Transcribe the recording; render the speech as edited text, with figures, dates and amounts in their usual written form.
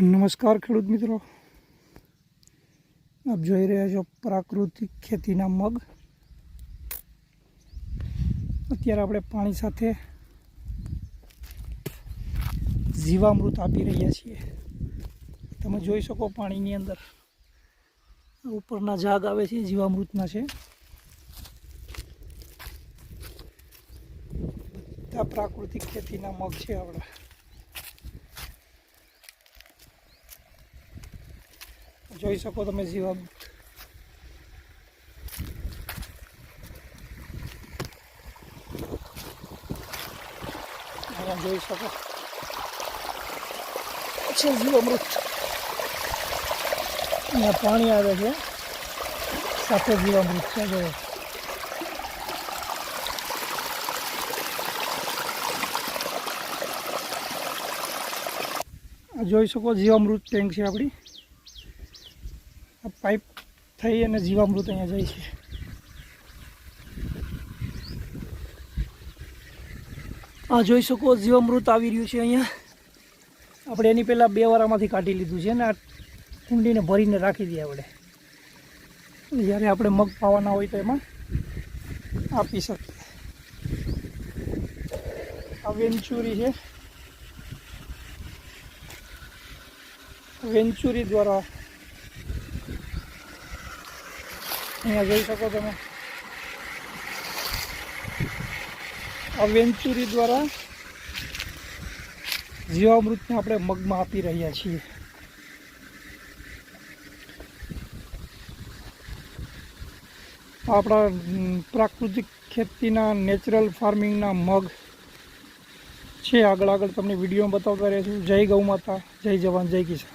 નમસ્કાર ખેડૂત મિત્રો, આપ જોઈ રહ્યા છો પ્રાકૃતિક ખેતીના મગ. અત્યારે આપણે પાણી સાથે જીવામૃત આપી રહ્યા છીએ. તમે જોઈ શકો પાણીની અંદર ઉપરના ઝાગ આવે છે જીવામૃતના છે. બધા પ્રાકૃતિક ખેતીના મગ છે આપણા. જોઈ શકો તમે જીવામૃત. જોઈ શકો છે જીવામૃત. અહીંયા પાણી આવે છે સાથે જીવામૃત છે. જોઈ શકો જીવામૃત ટેન્ક છે આપણી. આ પાઇપ થઈ અને જીવામૃત અહીંયા જાય છે. આ જોઈ શકો જીવામૃત આવી રહ્યું છે અહીંયા. આપણે એની પહેલાં 2 વાર આમાંથી કાઢી લીધું છે ને આ કુંડીને ભરીને રાખી દઈએ. આપણે જ્યારે આપણે મગ પાવાના હોય તો એમાં આપી શકીએ. આ વેન્ચુરી છે. વેન્ચુરી દ્વારા અહીંયા જોઈ શકો તમે. આ વેન્ચુરી દ્વારા જીવામૃતને આપણે મગમાં આપી રહ્યા છીએ. આપણા પ્રાકૃતિક ખેતીના નેચરલ ફાર્મિંગના મગ છે. આગળ તમને વિડીયોમાં બતાવતા રહીશું. જય ગૌ માતા, જય જવાન, જય કિસાન.